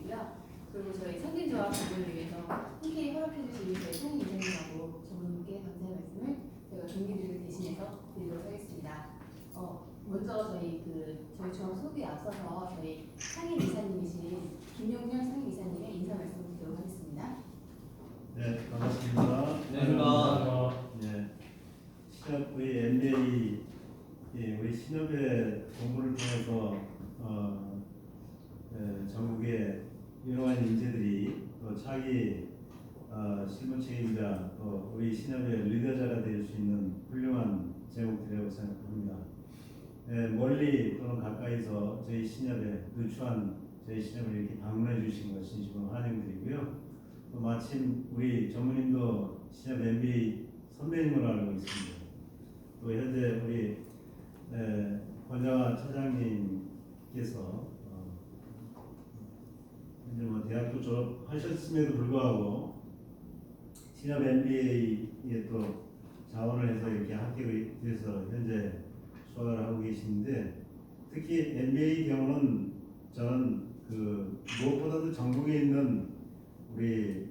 인사드리고요. 그리고 저희 상진조합 분들을 위해서 흔쾌히 허락해 주신 저희 상임 이사님하고 전문님께 감사의 말씀을 제가 동기들을 대신해서 드리도록 하겠습니다. 먼저 저희 조합 소개에 앞서서 저희 상임 이사님이신 김용렬 상임 이사님의 인사 말씀을 드리도록 하겠습니다. 네, 반갑습니다. 네, 반갑습니다. 네, 신협 우리 MBA 우리 신협의 공부를 통해서 전국의 유능한 인재들이 또 차기 실무 책임자 또 우리 신협의 리더자가 될 수 있는 훌륭한 제목들이라고 생각합니다. 멀리 또는 가까이서 저희 신협에 누추한 저희 신협을 이렇게 방문해 주신 것이 지금 환영드리고요. 또 마침 우리 전무님도 신협 MBA 선배님으로 알고 있습니다. 또 현재 우리 권장화 차장님께서 현재 대학교 졸업하셨음에도 불구하고 신협 MBA에 또 자원을 해서 이렇게 합격돼서 현재 수학을 하고 계시는데, 특히 MBA 경우는 저는 무엇보다도 전국에 있는 우리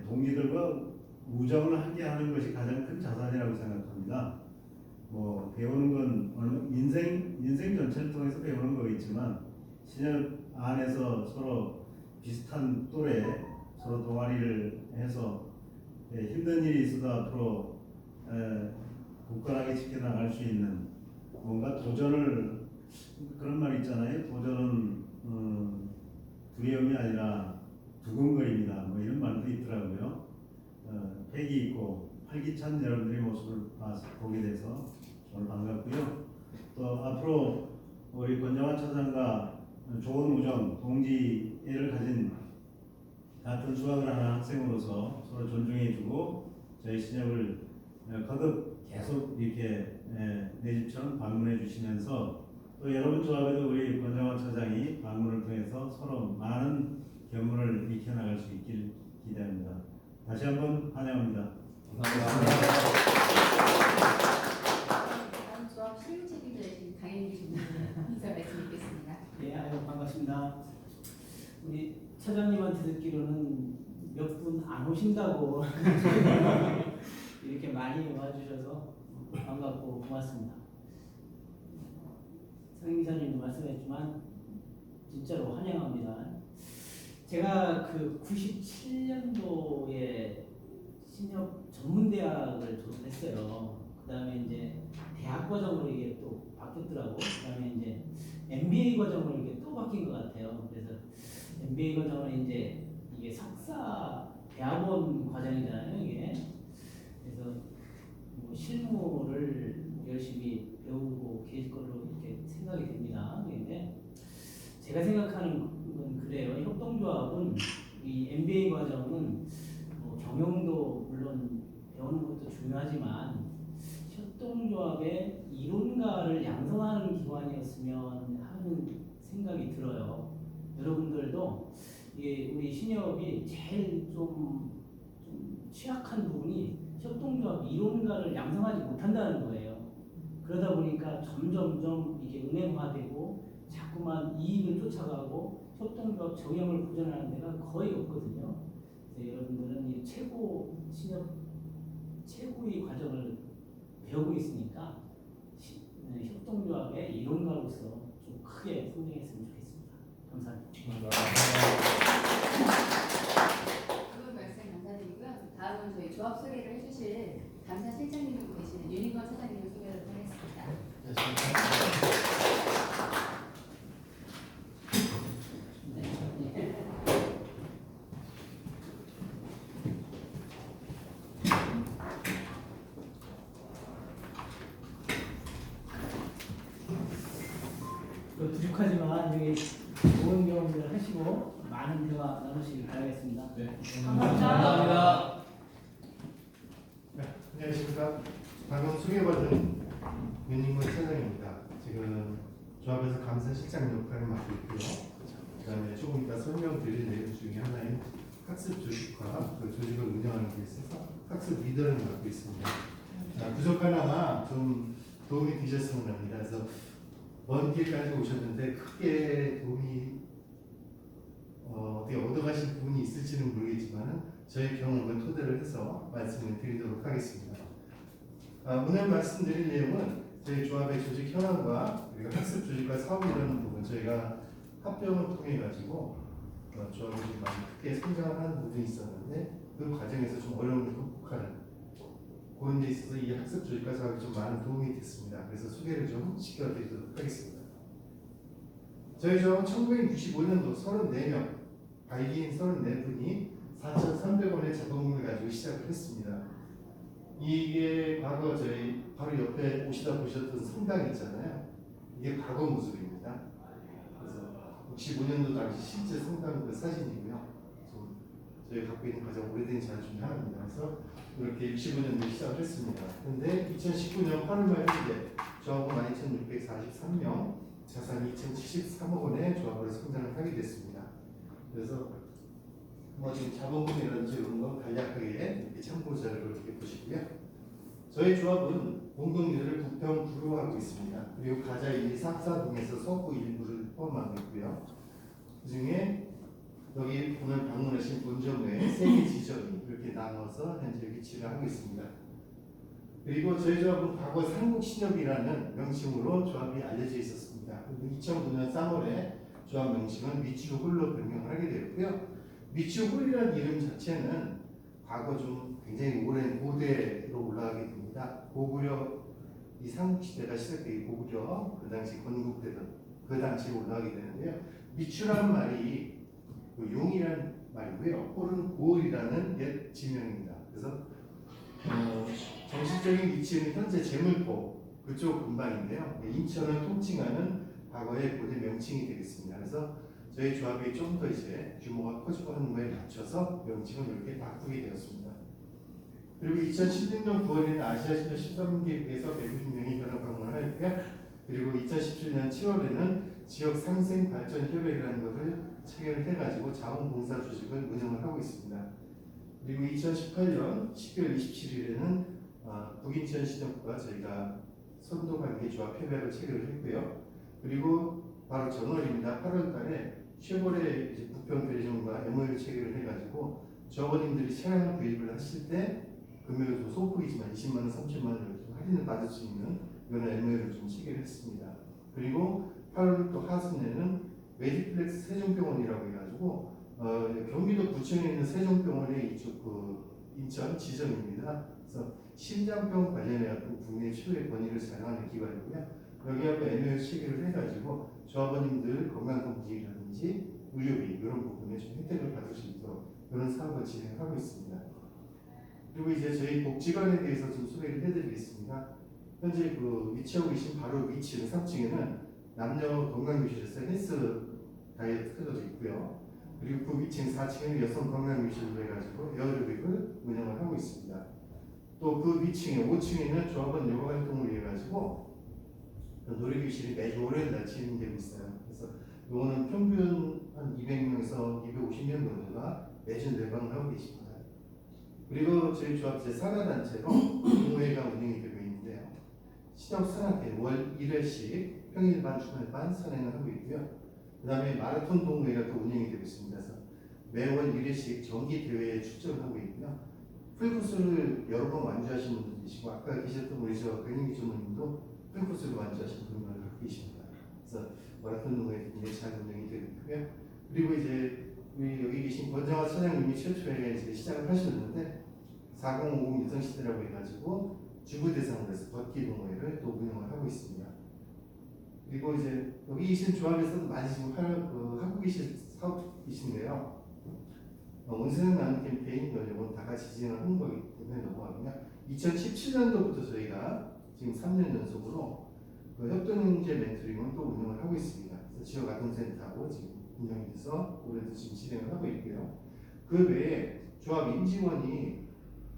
동지들과 우정을 함께 하는 것이 가장 큰 자산이라고 생각합니다. 배우는 건 인생 전체를 통해서 배우는 거겠지만 신협 안에서 서로 비슷한 또래 서로 동아리를 해서 힘든 일이 있어도 앞으로 굳건하게 지켜나갈 수 있는 뭔가 도전을, 그런 말 있잖아요. 도전은 두려움이 아니라 두근거립니다. 이런 말도 있더라고요. 패기 있고 활기찬 여러분들의 모습을 보게 돼서 오늘 반갑고요. 또 앞으로 우리 권정환 차장과 좋은 우정, 동지애를 가진 같은 수학을 하는 학생으로서 서로 존중해주고 저희 신협을 거듭 계속 이렇게 내 집처럼 방문해 주시면서 또 여러분 조합에도 우리 권정환 차장이 방문을 통해서 서로 많은 견문을 익혀나갈 수 있길 기대합니다. 다시 한번 환영합니다. 감사합니다. 다음 조합 실무 책임자이신 강현미 주무님 인사 말씀 드리겠습니다. 예, 반갑습니다. 우리 차장님한테 듣기로는 몇 분 안 오신다고 이렇게 많이 와주셔서 반갑고 고맙습니다. 상임이사님도 말씀했지만 진짜로 환영합니다. 제가 97년도에 신협 전문대학을 졸업했어요. 그 다음에 이제 대학 과정으로 이게 또 바뀌었더라고. 그 다음에 이제 MBA 과정으로 이게 또 바뀐 것 같아요. 그래서 MBA 과정은 이제 이게 석사 대학원 과정이잖아요, 이게. 그래서 실무를 열심히 배우고 계실 걸로 이렇게 생각이 됩니다. 그런데 제가 생각하는 건 그래요. 협동조합은 이 MBA 과정은 경영도 물론 배우는 것도 중요하지만 협동조합의 이론가를 양성하는 기관이었으면 하는 생각이 들어요. 여러분들도 우리 신협이 제일 좀 취약한 부분이 협동조합 이론가를 양성하지 못한다는 거예요. 그러다 보니까 점점점 이게 은행화되고 자꾸만 이익을 쫓아가고 협동조합 정형을 보존하는 데가 거의 없거든요. 여러분들은 이 신협 최고의 과정을 배우고 있으니까 협동조합의 이론가로서 좀 크게 성장했으면 좋겠습니다. 감사합니다. 그분 말씀 감사드리고요. 다음은 저희 조합 소개를 해주실 감사실장님이 계시는 윤희건 차장님을 소개하도록 하겠습니다. 부족하지만 여기 좋은 경험을 하시고 많은 대화 나누시길 바라겠습니다. 네, 감사합니다. 감사합니다. 네, 안녕하십니까. 방금 소개받은 윤인권 차장입니다. 지금 조합에서 감사실장 역할을 맡고 있고요. 그 다음에 조금 이따 설명드릴 내용 중에 하나인 학습 조직과 그 조직을 운영하는 데 있어서 학습 리더를 맡고 있습니다. 부족하나마 좀 도움이 되셨으면 합니다. 그래서 먼 길까지 오셨는데 크게 도움이 어떻게 얻어가실 부분이 있을지는 모르겠지만 저희 경험을 토대로 해서 말씀을 드리도록 하겠습니다. 오늘 말씀드릴 내용은 저희 조합의 조직 현황과 그리고 학습 조직과 사업이라는 부분 저희가 합병을 통해 가지고 조합이 좀 많이 크게 성장하는 부분이 있었는데 그 과정에서 좀 어려움을 극복하는 그런 데 있어서 이 학습 조직과 사업이 좀 많은 도움이 됐습니다. 그래서 소개를 좀 시켜드리도록 하겠습니다. 저희 조합은 1965년도 34명, 발기인 34분이 4,300원의 자본금을 가지고 시작을 했습니다. 이게 과거 저희 바로 옆에 오시다 보셨던 성당 있잖아요. 이게 과거 모습입니다. 그래서 65년도 당시 실제 성당 그 사진이고요. 저희 갖고 있는 가장 오래된 자료 중에 하나입니다. 그래서 이렇게 65년도에 시작을 했습니다. 그런데 2019년 8월 말 현재 조합은 12,643명, 자산이 2,073억 원의 조합으로 성장을 하게 됐습니다. 그래서 지금 자본금이라든지 이런 거 간략하게 이렇게 참고 자료를 이렇게 보시고요. 저희 조합은 공동유지를 부평구로 하고 있습니다. 그리고 가자 1, 4동에서 서구 일부를 포함하고 있고요. 그 중에 여기 오늘 방문하신 본점에 3개 지점이 이렇게 나눠서 현재 위치를 하고 있습니다. 그리고 저희 조합은 과거 삼국신협이라는 명칭으로 조합이 알려져 있었습니다. 그리고 2009년 3월에 조합 명칭은 미추홀로 변경을 하게 되었고요. 미추홀이라는 이름 자체는 과거 좀 굉장히 오랜 고대로 올라가게 됩니다. 고구려 이 삼국시대가 시작되기 고구려 그 당시 건국되던 그 당시에 올라가게 되는데요. 미추라는 말이 용이라는 말이고요. 홀은 고을이라는 옛 지명입니다. 그래서 정식적인 위치는 현재 제물포 그쪽 근방인데요. 인천을 통칭하는 과거의 고대 명칭이 되겠습니다. 그래서 저희 조합이 좀 더 이제 규모가 커지고 하는 거에 맞춰서 명칭을 이렇게 바꾸게 되었습니다. 그리고 2016년 9월에는 아시아신협 13개국에서 190명이 현업 방문을 하였고요. 그리고 2017년 7월에는 지역 상생 발전 협약이라는 것을 체결을 해가지고 자원봉사 조직을 운영을 하고 있습니다. 그리고 2018년 10월 27일에는 북인천신협과 저희가 선도관계조합 협약을 체결을 했고요. 그리고 바로 전월입니다. 8월달에 쉐보레 이제 부평 대리점과 MOU 체결을 해가지고 조합원님들이 차량을 구입을 하실 때 금액은 좀 소폭이지만 20만 원, 30만 원을 좀 할인을 받을 수 있는 이런 MOU를 좀 체결을 했습니다. 그리고 8월 또 하순에는 메디플렉스 세종병원이라고 해가지고 경기도 부천에 있는 세종병원의 이쪽 그 인천 지점입니다. 그래서 심장병 관련해서 국내 최고의 권위를 자랑하는 기관이고요. 여기하고 MOU 체결을 해가지고 조합원님들 건강검진이라든지 의료비 이런 부분에 좀 혜택을 받을 수 있도록 이런 사업을 진행하고 있습니다. 그리고 이제 저희 복지관에 대해서 좀 소개를 해드리겠습니다. 현재 그 위치하고 계신 바로 위치는 3층에는 남녀 건강교실에서 헬스 다이어트가 있고요. 그리고 그 위층 4층에는 여성 건강교실로 해가지고 에어로빅을 운영을 하고 있습니다. 또 그 위층에 5층에는 조합원 요가 활동을 위해 가지고 놀이교실이 매주 월요일날 진행되고 있어요. 그래서 요거는 평균 한 200명에서 250명 정도가 매주 내방을 하고 계십니다. 그리고 저희 조합 제4가단체로 동호회가 운영이 되고 있는데요. 시정 산악회 월 1회씩 평일반 주말반 선행을 하고 있고요. 그 다음에 마라톤 동호회가 또 운영이 되고 있습니다. 그래서 매월 1회씩 정기 대회에 출전을 하고 있고요. 풀코스를 여러 번 완주하시는 분들 계시고 아까 계셨던 우리 저 백인기 전무님도 풀코스를 완주하시는 분들 갖고 계십니다. 그래서 마라톤 동호회 굉장히 잘 운영이 되고 있고요. 그리고 이제 우리 여기 계신 권정화 차장님이 최초에 이제 시작을 하셨는데 4050 여성시대라고 해가지고 주부 대상으로 해서 걷기 동호회를 또 운영을 하고 있습니다. 그리고 이제 여기 계신 조합에서도 많이 지금 하고 계신 사업이신데요. 온세상 나눔 캠페인 이건 다 같이 진행하는 거기 때문에 넘어가고요. 2017년도부터 저희가 지금 3년 연속으로 그 협동영재 멘토링을 또 운영을 하고 있습니다. 그래서 지역 아동센터하고 지금 운영이 돼서 올해도 지금 진행을 하고 있고요. 그 외에 조합 임직원이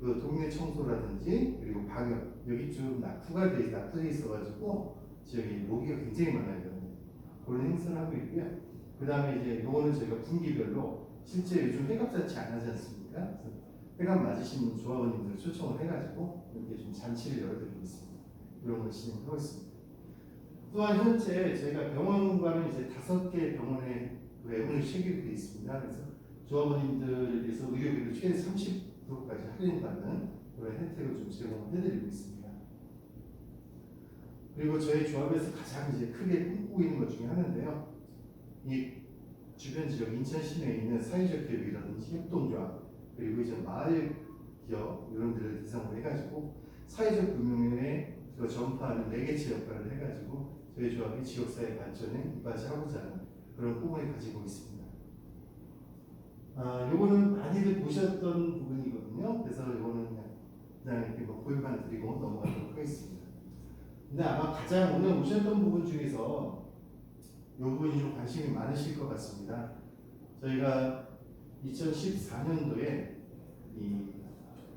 그 동네 청소라든지 그리고 방역 여기 좀 낙후돼 있어가지고 지역에 모기가 굉장히 많아요. 그런 행사를 하고 있고요. 그 다음에 이제 요거는 저희가 분기별로 실제 요즘 회갑 잔치 안 하지 않습니까? 그래서 회갑 맞으신 조합원님들 초청을 해가지고 이렇게 좀 잔치를 열어드리고 있습니다. 이런 걸 진행하고 있습니다. 또한 현재 저희가 병원과는 이제 5개 병원의 그 M&A 챙기게 되어 있습니다. 그래서 조합원님들에 대해서 의료비를 최대 30%까지 할인받는 그런 혜택을 좀 제공해드리고 있습니다. 그리고 저희 조합에서 가장 이제 크게 꿈꾸고 있는 것 중에 하나인데요. 이 주변 지역 인천 시내에 있는 사회적 기업이라든지 협동조합 그리고 이제 마을 기업 이런 데를 대상으로 해가지고 사회적 금융에 전파하는 매개체 역할을 해가지고 저희 조합이 지역사회 발전에 이바지하고자 하는 그런 꿈을 가지고 있습니다. 요거는 많이들 보셨던 부분이거든요. 그래서 요거는 그냥 이렇게 뭐 보여만 드리고 넘어가도록 하겠습니다. 근데 아마 가장 오늘 오셨던 부분 중에서 이 부분이 좀 관심이 많으실 것 같습니다. 저희가 2014년도에 이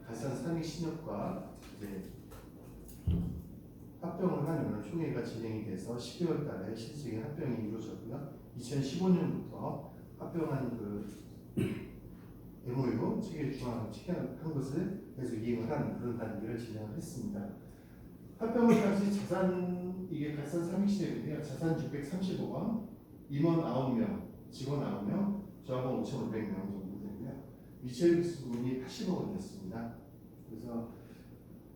가산 산익신협과 이제 합병을 하는 그런 총회가 진행이 돼서 12월 달에 실질적인 합병이 이루어졌고요. 2015년부터 합병한 그 MOU 체계 중앙 체결한 것을 계속 이행을 하는 그런 단계를 진행을 했습니다. 합병을 당시 자산 이게 가산 삼익시대인데요. 자산 635억 원, 임원 9명, 직원 9명, 조합원 5,500명 정도 되고요. 위치의 수분이 80억 원이었습니다. 그래서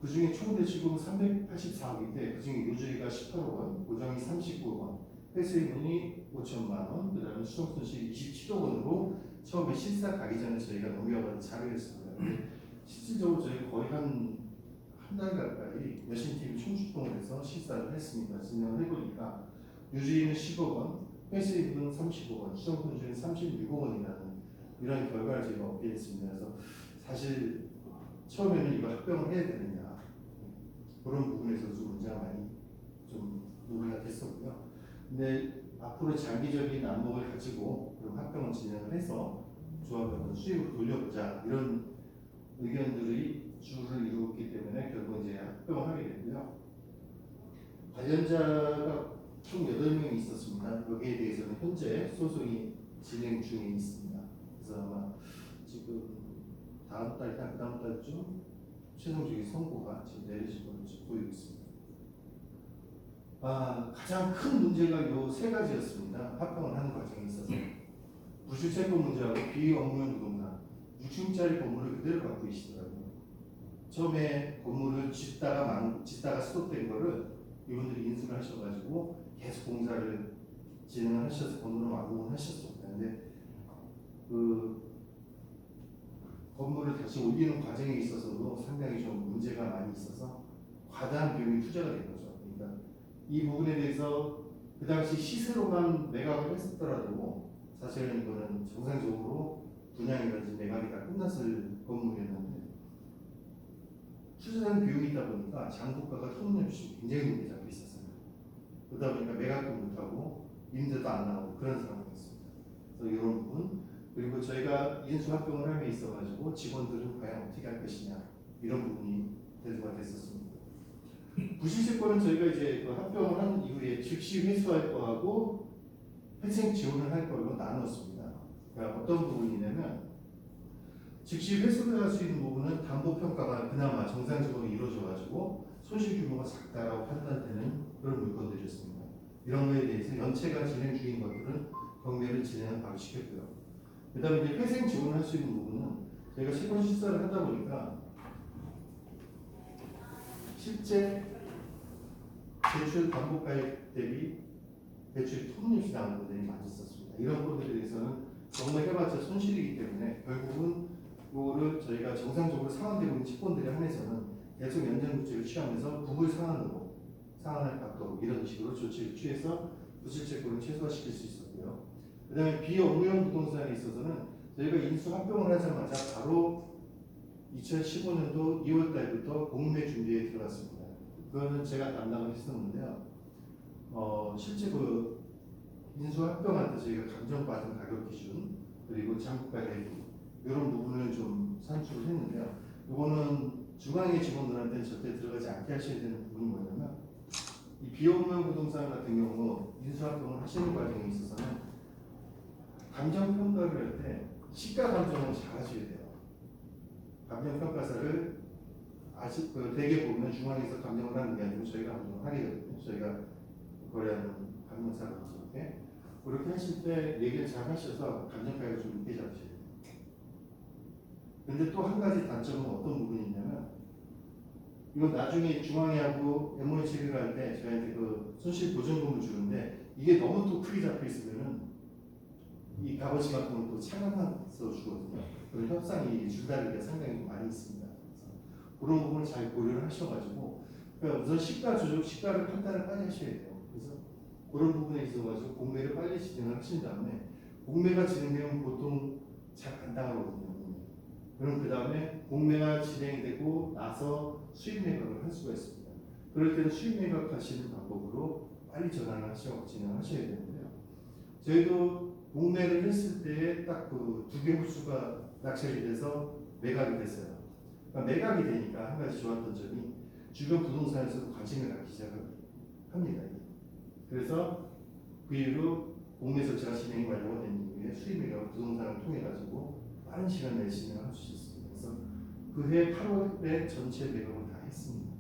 그 중에 총 대출금 384억인데 그 중에 요주의가 18억 원, 고정이 39억 원, 회수임원이 5천만 원, 그다음에 수정손실 27억 원으로 처음에 실사 가기 전에 저희가 넘겨받은 자료였습니다. 실질적으로 저희 거의 한 달 가까이 여신팀이 총출동을 해서 실사를 했습니다. 진행을 해보니까 유주인은 10억 원, 회수임은 30억 원, 수정손실은 36억 원이라는 이런 결과를 저희가 얻게 됐습니다. 그래서 사실 처음에는 이거 합병을 해야 되느냐 그런 부분에서 좀 문제가 많이 좀 논의가 됐었고요. 근데 앞으로 장기적인 안목을 가지고 그럼 합병을 진행을 해서 조합을 수익을 돌려보자 이런 의견들이 주를 이루었기 때문에 결국 이제 합병을 하게 됐고요. 관련자가 총 8명이 있었습니다. 여기에 대해서는 현재 소송이 진행 중에 있습니다. 그래서 아마 지금 다음 달이나 그 다음 달쯤 최종적인 선고가 지금 내려질 것으로 보이고 있습니다. 가장 큰 문제가 요 3가지였습니다. 합병을 하는 과정에 있어서 부실채권 문제하고 비업무용 부동산 6층짜리 건물을 그대로 갖고 계시더라고요. 처음에 건물을 짓다가 스톱된 거를 이분들이 인수를 하셔가지고 계속 공사를 진행을 하셔서 건물을 완공을 하셨습니다. 근데 그 건물을 다시 올리는 과정에 있어서도 상당히 좀 문제가 많이 있어서 과다한 비용이 투자가 된 거죠. 그러니까 이 부분에 대해서 그 당시 시세로만 매각을 했었더라도 사실은 이거는 정상적으로 분양이라든지 매각이 다 끝났을 건물이었는데 투자한 비용이 있다 보니까 장부가가 터무니없이 굉장히 높게 잡혀 있었어요. 그러다 보니까 매각도 못하고 임대도 안 나오고 그런 상황이었습니다. 그래서 이런 부분 그리고 저희가 인수합병을 함에 있어가지고 직원들은 과연 어떻게 할 것이냐 이런 부분이 대두가 됐었습니다. 부실채권은 저희가 이제 그 합병을 한 이후에 즉시 회수할 거하고 회생 지원을 할 걸로 나누었습니다. 그러니까 어떤 부분이냐면 즉시 회수를 할 수 있는 부분은 담보 평가가 그나마 정상적으로 이루어져가지고 손실 규모가 작다라고 판단되는 그런 물건들이었습니다. 이런 거에 대해서 연체가 진행 중인 것들은 경매를 진행을 바로 시켰고요. 그다음에 이제 회생 지원을 할 수 있는 부분은 저희가 채권 실사를 하다 보니까 실제 대출 담보가액 대비 대출이 터무니없이 나오는 것들이 많이 있었습니다. 이런 것들에 대해서는 정말 해봤자 손실이기 때문에 결국은 이거를 저희가 정상적으로 상환되고 있는 채권들에 한해서는 계속 연장조치를 취하면서 부불 상환할 값도 이런 식으로 조치를 취해서 부실채권을 최소화시킬 수 있었고요. 그 다음에 비업무용 부동산에 있어서는 저희가 인수합병을 하자마자 바로 2015년도 2월 달부터 공매 준비에 들어갔습니다. 그거는 제가 담당을 했었는데요. 실제 그 인수합병할 때 저희가 감정받은 가격 기준 그리고 장부가 대비 이런 부분을 좀 산출을 했는데요. 이거는 중앙의 직원들한테는 절대 들어가지 않게 하셔야 되는 부분이 뭐냐면 이 비업무용 부동산 같은 경우 인수합병을 하시는 과정에 있어서는 감정평가를 할 때 시가 감정을 잘 하셔야 돼요. 감정평가사를 대개 보면 중앙에서 감정을 하는 게 아니고 저희가 감정을 하게 되거든요. 저희가 거래하는 감정사를 이렇게 그렇게 하실 때 얘기를 잘 하셔서 감정가액을 좀 높게 잡으셔야 돼요. 근데 또 한 가지 단점은 어떤 부분이 있냐면 이건 나중에 중앙회하고 MOU 체결을 할 때 저희한테 그 손실 보증금을 주는데 이게 너무 또 크게 잡혀 있으면은 이 값어치만큼은 또 차감해서 주거든요. 그런 협상이 줄다리기가 상당히 좀 많이 있습니다. 그래서 그런 부분을 잘 고려를 하셔가지고 그러니까 우선 시가 조정, 시가를 판단을 빨리 하셔야 돼요. 그래서 그런 부분에 있어가지고 공매를 빨리 진행을 하신 다음에 공매가 진행되면 보통 잘 안 당하거든요. 그럼 그 다음에 공매가 진행되고 나서 수익 매각을 할 수가 있습니다. 그럴 때는 수익 매각 하시는 방법으로 빨리 전환을 하셔서 진행하셔야 되는데요. 저희도 공매를 했을 때 딱 그 두 개 호수가 낙찰이 돼서 매각이 됐어요. 그러니까 매각이 되니까 한 가지 좋았던 점이 주변 부동산에서도 관심을 갖기 시작을 합니다. 그래서 그 이후로 공매 조치가 진행이 완료가 된 이후에 수익 매각 부동산을 통해 가지고 빠른 시간 내에 진행을 할 수 있습니다. 그래서 그해 8월에 전체 매각을 다 했습니다.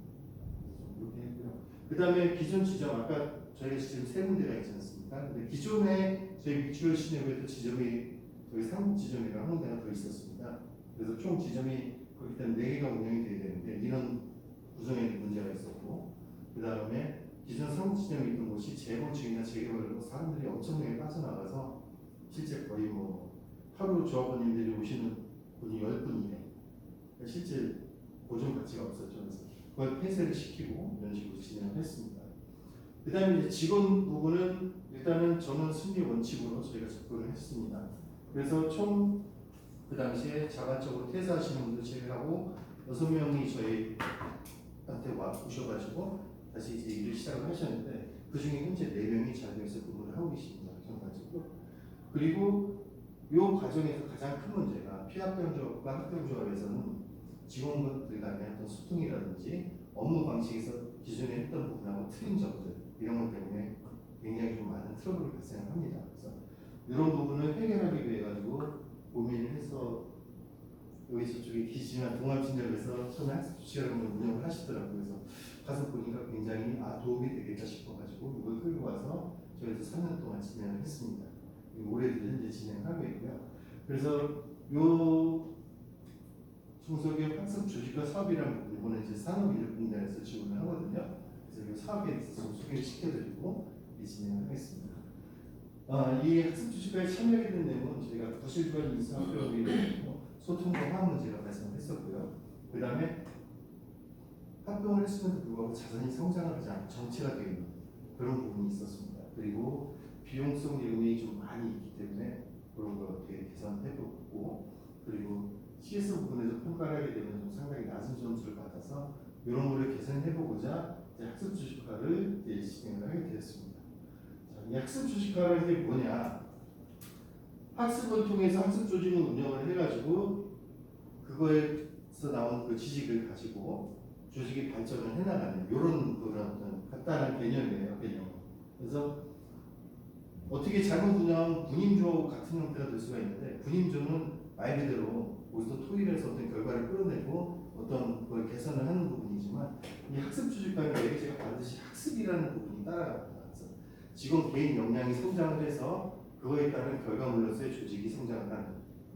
이렇게 했고요. 그 다음에 기존 지점 아까 저희가 지금 세 군데가 있지 않습니까? 근데 기존에 저희 미추홀 시내부에도 지점이 저희 삼국 지점이랑 한 군데가 더 있었습니다. 그래서 총 지점이 그렇기 때문에 4개가 운영이 돼야 되는데 이런 구성에 문제가 있었고 그 다음에 기존 삼국 지점이 있던 곳이 재건축이나 재개발로 사람들이 엄청나게 빠져나가서 실제 거의 뭐 하루 조합원님들이 오시는 분이 10분이네. 실제 보존 가치가 없었죠. 그래서 그걸 폐쇄를 시키고 이런 식으로 진행을 했습니다. 그 다음에 이제 직원 부분은 일단은 전원 승리 원칙으로 저희가 접근을 했습니다. 그래서 총 그 당시에 자발적으로 퇴사하시는 분들 제외하고 6명이 저희한테 오셔가지고 다시 이제 일을 시작을 하셨는데 그 중에 현재 4명이 자동에서 근무를 하고 계십니다. 마찬가지고 그리고 이 과정에서 가장 큰 문제가 피합병조합과 합병조합에서는 직원들 간의 어떤 소통이라든지 업무 방식에서 기존에 했던 부분하고 틀린 점들 이런 것 때문에 굉장히 좀 많은 트러블을 발생합니다. 그래서 이런 부분을 해결하기 위해 가지고 고민을 해서 여기 저쪽에 계시지만 동아진협에서 처음에 학습주시라는 걸 운영을 하시더라고요. 그래서 가서 보니까 굉장히 도움이 되겠다 싶어가지고 이걸 끌고 와서 저희도 3년 동안 진행을 했습니다. 올해도 현재 진행하고 있고요. 그래서 요 중소기업 학습 조직과 사업이라는 부분 이번에 이제 산업인력공단에서 지원을 하거든요. 그래서 이 사업에 있어서 소개를 시켜드리고 진행을 하겠습니다. 이 학습 조직과에 참여하게 된 내용은 저희가 부실주간 인사합병에 소통과 화학 문제가 발생했었고요. 그 다음에 합병을 했음에도 불구하고 자산이 성장을 하지 않고 정체가 되어 있는 그런 부분이 있었습니다. 그리고 비용성 내용이 좀 많이 있기 때문에 그런 거 어떻게 개선해보고 그리고 CS 부분에서 평가를 하게 되면 좀 상당히 낮은 점수를 받아서 이런 거를 개선해보고자 학습 주식화를 진행을 하게 되었습니다. 자, 이 학습 주식화라는 게 뭐냐? 학습을 통해서 학습 조직을 운영을 해가지고 그거에서 나온 그 지식을 가지고 조직이 발전을 해나가는 이런 그런 어떤 간단한 개념이에요. 개념. 그래서 어떻게 잘못 운영하면 분임조 같은 형태가 될 수가 있는데 분임조는 말 그대로 거기서 토의를 해서 어떤 결과를 끌어내고 어떤 걸 개선을 하는 부분이지만 이 학습 조직과의 매개체가 반드시 학습이라는 부분이 따라갑니다. 그래서 직원 개인 역량이 성장을 해서 그거에 따른 결과물로서의 조직이 성장하는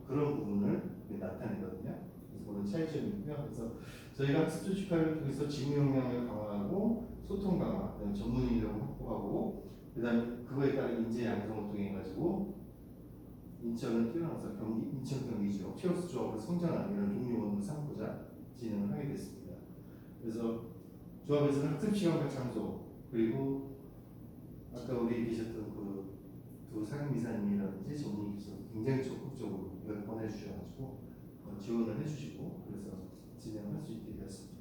그런 부분을 나타내거든요. 그래서 그런 차이점이 있고요. 그래서 저희가 학습 조직화를 통해서 직무 역량을 강화하고 소통 강화, 전문 인력을 확보하고 그다음에 그거에 따른 인재 양성을 통해 가지고 인천을 뛰어넘어서 인천 경기 지역 최우수 조합으로 성장하는 이런 종류원을 삼고자 진행을 하게 됐습니다. 그래서 조합에서는 학습 시간과 장소 그리고 아까 우리 계셨던 그 두 상임이사님이라든지 전문의께서 굉장히 적극적으로 이걸 보내주셔가지고 지원을 해주시고 그래서 진행을 할 수 있게 되었습니다.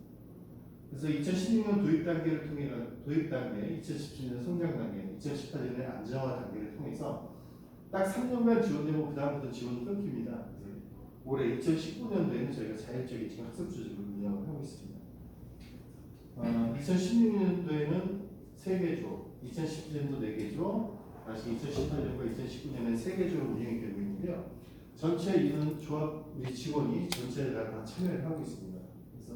그래서 2016년 도입 단계를 통해 도입 단계, 2017년 성장 단계, 2018년에 안정화 단계를 통해서 딱 3년간 지원되고 그 다음부터 지원이 끊깁니다. 그래서 올해 2019년도에는 저희가 자율적인 지금 학습 조직을 운영을 하고 있습니다. 2016년도에는 3개 조, 2017년도 4개 조, 다시 2018년과 2019년에 3개 조로 운영이 되고 있는데요. 전체 이런 조합 우리 직원이 전체 다 참여를 하고 있습니다. 그래서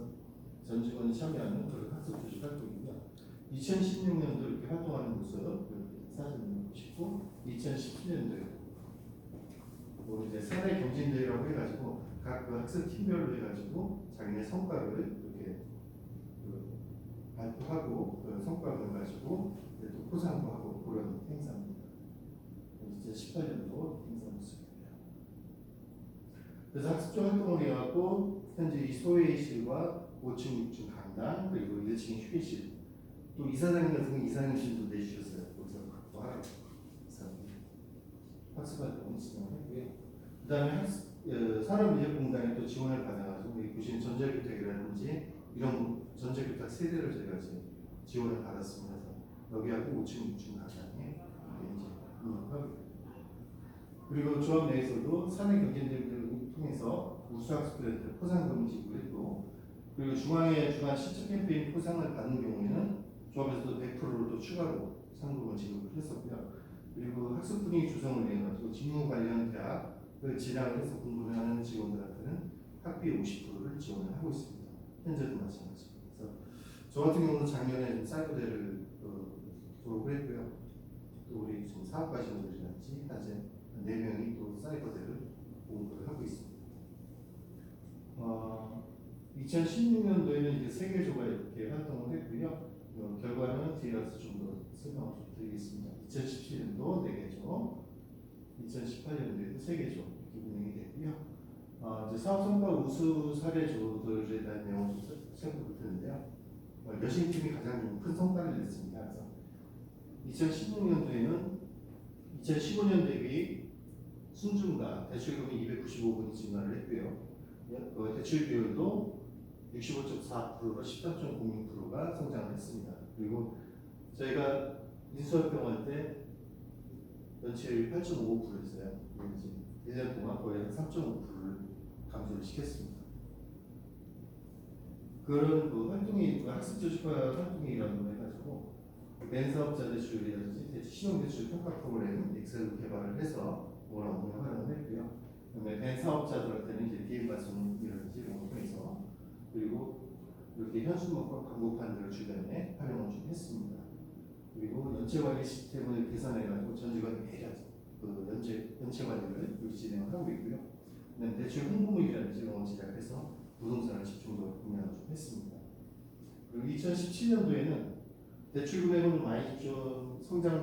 전 직원이 참여하는 그런 학습 조직 활동이고요. 2016년도 이렇게 활동하는 모습 이렇게 사진을 싶고 2017년도에 뭐 이제 사내 경진대회라고 해가지고 각 그 학습 팀별로 해가지고 자기네 성과를 이렇게 발표하고 그 성과를 가지고 또 포상도 하고 그런 행사입니다. 2018년도 행사 모습입니다. 그래서 학습적 활동을 해갖고 현재 이 소회의실과 5층, 6층 강당 그리고 1층 휴게실 또 이사장님 같은 경우 이사장님실도 내주셨어요. 거기서 확보하라고 학습 활동을 진행했고요. 그다음에 산업인력공단에 또 지원을 받아가지고 여기 보시는 전자교탁이라든지 이런 전자교탁 세대를 저희가 이제 지원을 받았습니다. 여기하고 5층, 6층 강당에 이제 운영하고 있습니다. 그리고 조합 내에서도 사내 경쟁들을 통해서 우수학습들한테 포상금을 지급을 했고 그리고 중앙의 중앙 실적 캠페인 포상을 받는 경우에는 조합에서도 100%를 또 추가로 상금을 지급을 했었고요. 그리고 학습 분위기 조성을 위해 가지고 직무 관련 대학을 진학을 해서 공부를 하는 직원들한테는 학비 50%를 지원을 하고 있습니다. 현재도 마찬가지입니다. 그래서 저 같은 경우는 작년에 사이버대를 졸업을 했고요. 또 우리 지금 사업가 친구들이라든지 현재 4명이 또 사이버대를 공부를 하고 있습니다. 2016년도에는 이제 세계조가 이렇게 활동을 했고요. 결과는 뒤에 가서 좀 더 설명을 좀 드리겠습니다. 2017년도 4개조, 2018년도에도 3개조 이렇게 운영이 됐고요. 이제 사업 성과 우수 사례조들에 대한 내용을 좀 살펴볼 텐데요. 여신팀이 가장 큰 성과를 냈습니다. 그래서 2016년도에는 2015년도에 비해 순증가 대출금이 295분이 증가를 했고요. 대출 비율도 65.4%로 13.06%가 성장을 했습니다. 그리고 저희가 인수합병할 때 연체율이 8.55%였어요. 이제 1년 동안 거의 한 3.5%를 감소를 시켰습니다. 그런 그 활동이 학습조직화 활동이라고 해가지고 맨사업자 대출이라든지 신용대출 평가 프로그램 엑셀로 개발을 해서 그걸 업무에 활용을 했고요. 그다음에 맨사업자들한테는 이제 DM 발송이라든지 이런 걸 통해서 그리고 이렇게 현수막과 광고판들을 주변에 활용을 좀 했습니다. 그리고 연체 관리 시스템을 개선해가지고 전직원 매일 그 연체 관리를 진행을 하고 있고요. 그다음에 대출 홍보물이라든지 이런 걸 제작해서 부동산을 집중적으로 공략을 좀 했습니다. 그리고 2017년도에는 대출 금액은 많이 좀 성장